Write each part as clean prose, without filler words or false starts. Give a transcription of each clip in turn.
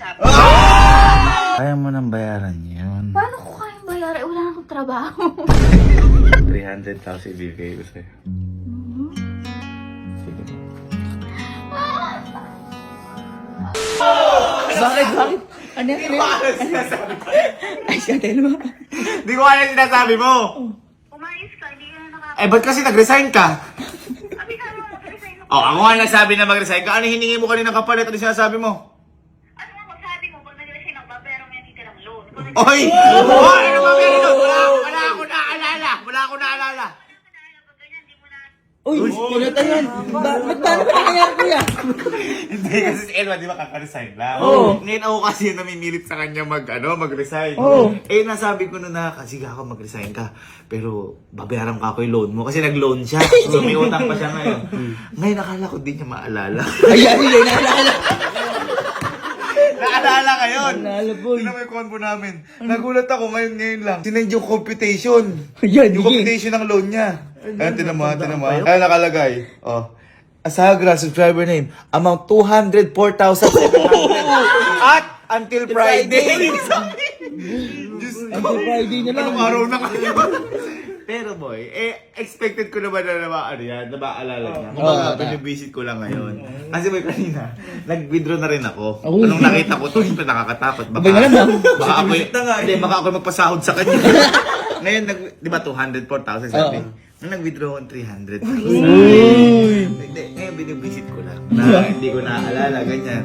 mag-usap. Kaya mo nang bayaran yun. Paano ko kayang bayaran? Wala na akong trabaho. 300,000 ibigay ko sa'yo. Sige. Bakit? Ano yan? Ay, siya, tell mo. Di ko alam yung sinasabi mo! Umayos ka, hindi ka na nakaka... Eh, ba't kasi nag-resign ka? Abi ka naman, mag-resign ako. Oh, ako nga nagsabi na mag-resign ka. Ano hiningi mo kanina kapalit? Ano sinasabi mo? Ano nga magsabi mo, pag nag-resign ako, babayaran mo yung titirang loan. Kung Oy! Oy! Ano ba meron doon? Wala ako naalala. Wala ako naalala. pag ganyan, di mo na... Uy, pinatay yan. Ba't paano ba nangyayari, kuya? Hindi kasi si Elma, di ba kaka-resign lang? Oo. Ngayon ako kasi yung namimilit sa kanya mag-resign. Oo. Eh, nasabi ko na kasi ako mag-resign ka. Pero babayaran ka ako yung loan mo kasi nag-loan siya. So may utang pa siya ngayon. Ngayon nakala ko di niya maalala. Ayan, naalala. Naalala ngayon. Naalala, boy. Tingnan mo yung combo namin. Nagulat ako ngayon lang. Sinend yung computation. Ayan, Yung sige. computation ng loan niya. Ayan, tinan mo. Ayan, nakalagay. Oh. Asagra, subscriber name. Amount 204,700. At until Friday. Until Friday na lang. Anong araw na kayo? Pero boy, expected ko naman na ano yan, na maalala niya. Kumbaga, pinibisit ko lang ngayon. Kasi boy, kanina, nag-withdraw na rin ako. Oh. Anong nakita ko, ito nakakatakot. Abay nga lang, Baka ako magpasahod sa kanya. Ngayon, di ba 204,000 sabi? Nung nag-withdraw ako 300,000. Hindi, ngayon binibisit ko lang. Na hindi ko naaalala, ganyan.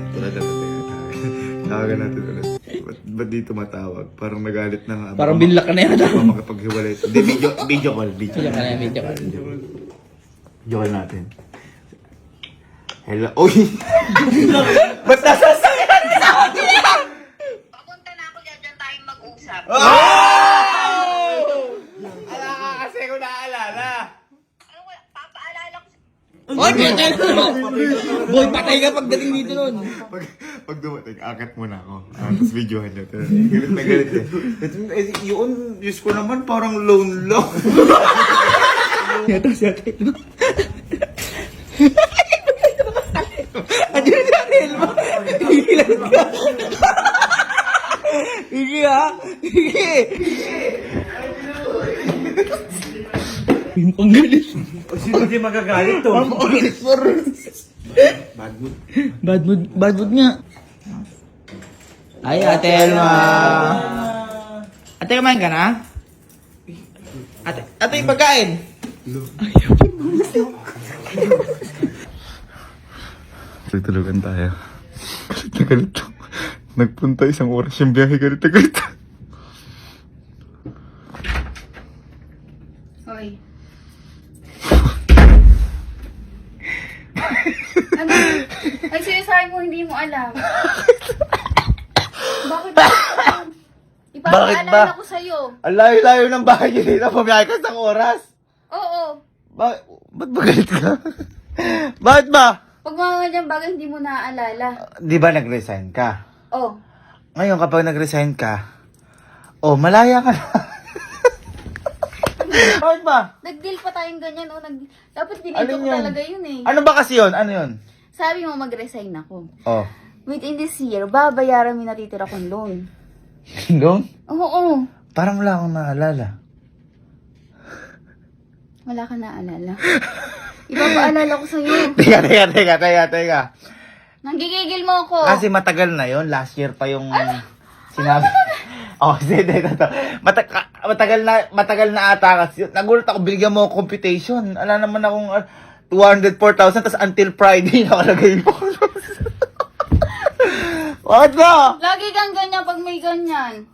Tawagan natin ulit. Ba't dito matawag? Parang nagalit na nga. Parang binlak ka na yata. Baka makapaghiwalay. Hindi, video call. Video ka na, video ka. Video call natin. Hello? Uy! Ba't nasasakyan ka? Papunta na ako dyan tayong mag-usap. Ala ka kasi ko naalala. Ano ko, papaalala ko sa... Oy, pinatay na. Boy, patay ka pagdating dito nun. Pag dumating, akit muna ako. Tapos videohan niyo. Galit na galit eh. Yun, Diyos ko naman, parang lone long. Ito siya, Telma. Andiyan siya, Telma. Higilan ka. Higi ha? Higi. Ang galit. Sino di magagalit to? Ang galit for... Bad mood nga. Ay, Ate Elma. Ate, kumain ka na? Ate, pagkain. Tutulugan tayo. Galit na galit to. Nagpunta isang oras yung biyahe, galit na galit. Hoy. Ano? Ay, sinasabi mo, hindi mo alam. Bakit ba? Bakit ba? Ipapaalala ko sa'yo. Ang layo-layo ng bahay niyo dito, pumiyahe ka isang oras. Oo. Ba't ba galit ka? Bakit ba? Pag mga ganyang bagay, hindi mo naaalala. Di ba nag-resign ka? Oh. Ngayon kapag nag-resign ka, malaya ka na. Bakit ba? Nag-deal pa tayong ganyan. Oh. Dapat dinito Alin ko yun? talaga yun eh. Ano ba kasi yun? Ano yun? Sabi mo, mag-resign ako. Oh. Within this year, babayaran mo yung natitira kong loan. Loan? Oo. Parang wala akong naalala. Wala ka naaalala. Ipapaalala ko sa'yo. Teka. Nanggigigil mo ako. Kasi matagal na yon, last year pa yung sinabi. Sige. Matagal na ata kasi. Nagulat ako, binigyan mo ako computation. Ala naman akong 204,000, tas until Friday nakalagay mo. Bakit ba? Lagi kang ganyan pag may ganyan.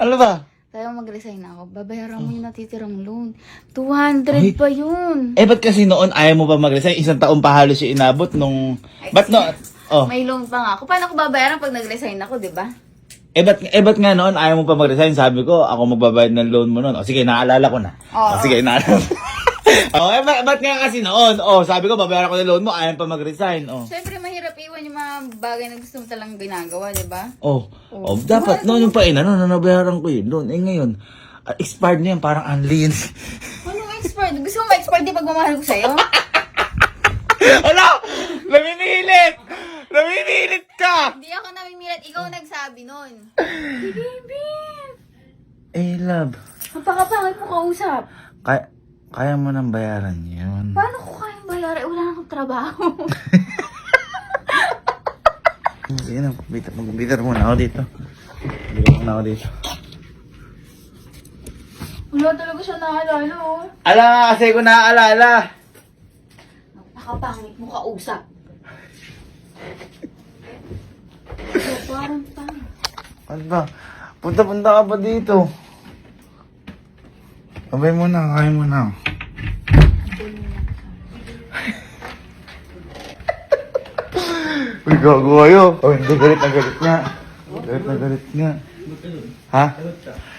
Ano ba? Kaya mag-resign ako. Babayaran mo yung natitirang loan. 200 pa yun. Eh, ba't kasi noon ayaw mo pa mag-resign? Isang taon pa halos yung inabot nung... Ba't no? Oh. May loan pa nga ako. Paano ko babayaran pag nag-resign ako, di ba? ba't nga noon ayaw mo pa mag-resign? Sabi ko, ako magbabayad ng loan mo noon. O sige, naalala ko na. Oo. Sige, naalala. Ba't nga kasi noon? Sabi ko, babayaran ko ng loan mo, ayaw pa mag-resign. Siyempre, mahirap iwan yung mga bagay na gusto mo talang ginagawa, di ba? Dapat noon yung nabayaran ko yun. Noon, ngayon, expired na yan, parang unli yun. Ano expired? Gusto mo ma-expired di pagmamahal ko sa'yo? Namimilit! Namimilit ka! Hindi ako namimilit. Ikaw nagsabi nun. Baby! Eh, love. Napakapangit mo kausap. Kaya mo nang bayaran yun. Paano ko kayang bayaran? Wala na akong trabaho. Sige na, mag-computer muna ako dito. Mag-computer muna ako dito. Wala talaga siya naalala, oh. Ala nga kasi ko naaalala. Napakapangit mo kausap. Parang pang. Ano ba? Punta-punta ka pa dito. Abay mo na, kaya mo na. Uy, gago kayo. Oh, hindi, galit na galit nga. Galit na galit nga. Ha?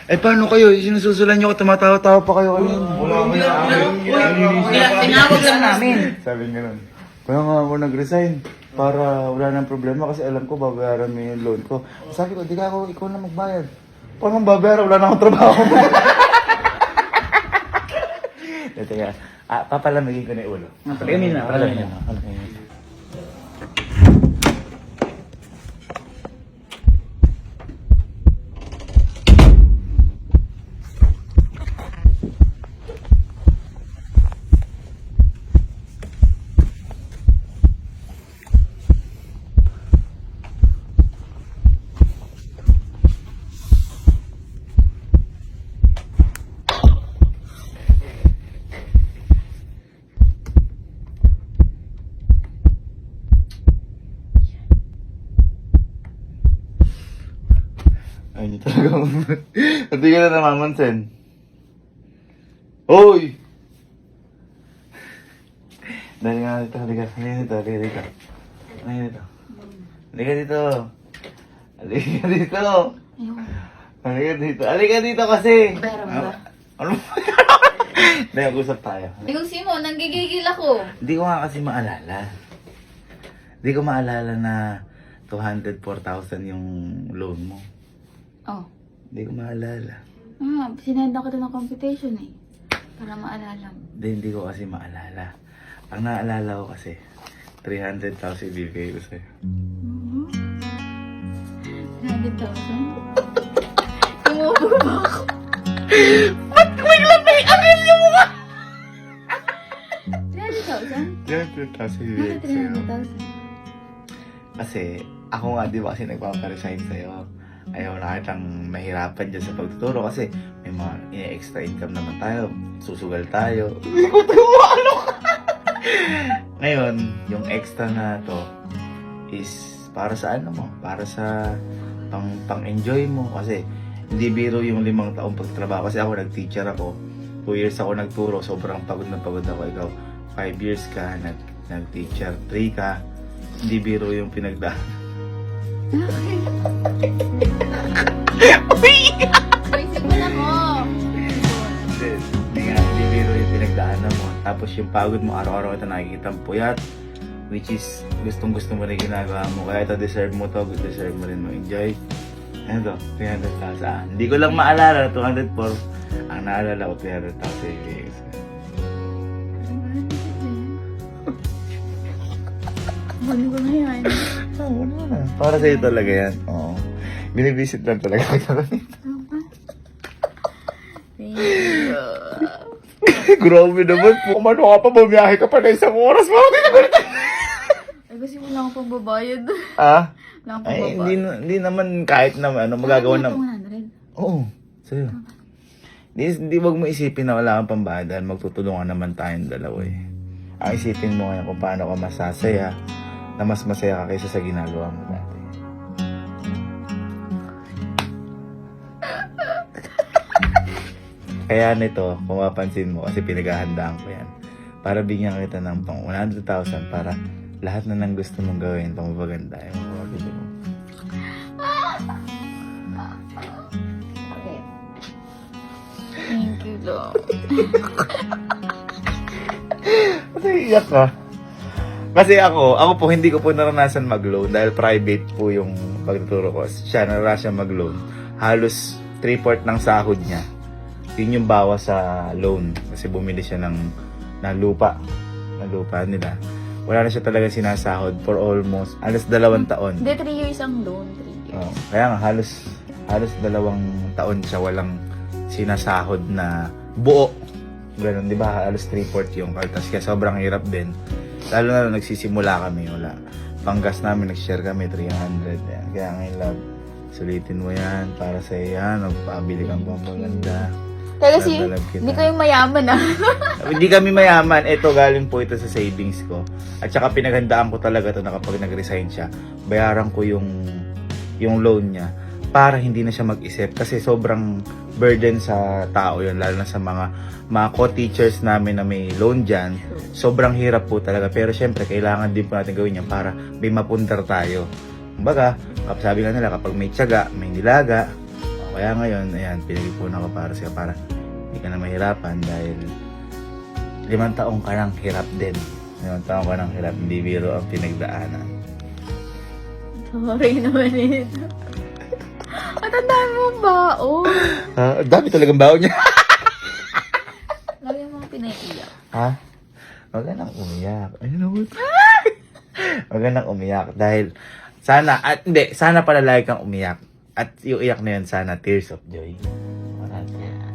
Eh, paano kayo? Sinususulan nyo ako, tumatawa-tawa pa kayo kanina. Tinawag lang namin. Sabi nga nun. Kaya nga ako nag-resign para wala nang problema kasi alam ko babayaran mo yung loan ko. Sabi ko, di ka ako, ikaw na magbayad. Paano babayaran? Wala na akong trabaho. Teka, papalamigin ko na yung ulo. Palamigin na, palamigin na. Ay, hindi talaga. Hindi ka na namamansin. Hoy! Dali nga dito, halika. Halika dito, halika dito. Halika dito. Halika dito. Halika dito. Ayun. Halika dito. Halika dito kasi. Pero ba? Ano ba? Hindi, mag-usap tayo. Yung Simon, nanggigigil ako. Hindi ko nga kasi maalala. Hindi ko maalala na 204,000 yung loan mo. Oh. Hindi ko maalala. Sinenda ko ng computation eh. Para maalala mo. Hindi ko kasi maalala. Ang naalala ko kasi, 300,000 ibigay ko sa'yo. 300,000? Tumubo ba ako? Ba't biglang may amil yung mukha? 300,000? 300,000 ibigay Bakit ko sa'yo. 300,000? Kasi, ako nga di ba kasi nagpaparesign sa'yo. Ayaw na kitang mahirapan dyan sa pagtuturo kasi may mga extra income naman tayo. Susugal tayo. Hindi ko ano ka. Ngayon, yung extra na to is para sa ano mo? Para sa pang-enjoy mo. Kasi hindi biro yung 5 taong pagtrabaho. Kasi ako nag-teacher ako. 2 years ako nagturo. Sobrang pagod na pagod ako. Ikaw, 5 years ka nag-teacher. 3 ka. Hindi biro yung pinagdaan. Principal ako. Hindi biro yung pinagdaanan mo. Tapos yung pagod mo, araw-araw ito nakikita ang puyat. Which is, gustong-gusto mo rin ginagawa mo. Kaya ito, deserve mo to. Deserve mo rin mo-enjoy. Ano to? 300,000. Hindi ko lang maalala, 204. Ang naalala ko, 300,000 yung Ano ba na yan? para sa'yo talaga yan. Oo. Binibisit lang talaga kita. Thank you. Grabe naman po. Kumano ka pa, bumiyahe ka pa na 1 oras. Ay, kasi wala akong pagbabayad. Ah? Wala akong Ay, pagbabayad. hindi naman kahit na ano, magagawa Ano na. 100? Oo, sa'yo. Hindi wag mo isipin na wala kang pambahad dahil magtutulungan naman tayong dalawa eh. Ang isipin mo ngayon kung paano ka masasaya na mas masaya ka kaysa sa ginagawa mo dati. Kaya nito, kung mapansin mo, kasi pinaghahandaan ko yan, para bigyan kita ng pang 100,000 para lahat na ng gusto mong gawin, pang mapaganda, yung mapapili mo. Okay. Thank you, Lord. Kasi iyak ka. Kasi ako po, hindi ko po naranasan mag-loan dahil private po yung pagtuturo ko. Siya, naranasan mag-loan. Halos 3/4 ng sahod niya. Yun yung bawas sa loan. Kasi bumili siya ng lupa. Na lupa nila. wala na siya talaga sinasahod for almost, alas 2 taon. Hindi, 3 years ang loan. 3 years. Oh, kaya nga, halos 2 taon siya walang sinasahod na buo. Ganun, di ba? Halos 3/4 yung kaltas. Kaya sobrang hirap din. Lalo na nung nagsisimula kami, wala. Panggas namin, nag-share kami, 300. Yan. Kaya ngayon, love, sulitin mo yan para sa yan. Magpabili kang pampaganda. Kasi, Love kita. hindi kayo mayaman ah. Hindi kami mayaman. Ito, galing po ito sa savings ko. At saka pinaghandaan ko talaga ito na kapag nag-resign siya, bayaran ko yung loan niya para hindi na siya mag-isip. Kasi sobrang burden sa tao yun, lalo na sa mga co-teachers namin na may loan dyan. Sobrang hirap po talaga. Pero syempre, kailangan din po natin gawin yan para may mapundar tayo. Kumbaga, sabi nga nila, kapag may tiyaga, may nilaga. Kaya ngayon, ayan, pinag-ipunan ko para siya para hindi ka na mahirapan dahil 5 taong ka nang hirap din. 5 taong ka nang hirap, hindi biro ang pinagdaanan. Sorry naman ito. At ang dami mong baon. Dami talagang baon niya. Lagi mong pinaiiyak. Ha? Huwag ka nang umiyak. Ayun naman. Huwag ka nang umiyak dahil sana pala lagi kang umiyak. At yung iyak na yun, sana tears of joy.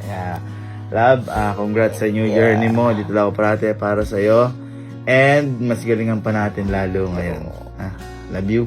Kaya, love, congrats sa new journey mo. Dito lang ako parati para sa'yo. And, mas galingan pa natin lalo ngayon. Love you.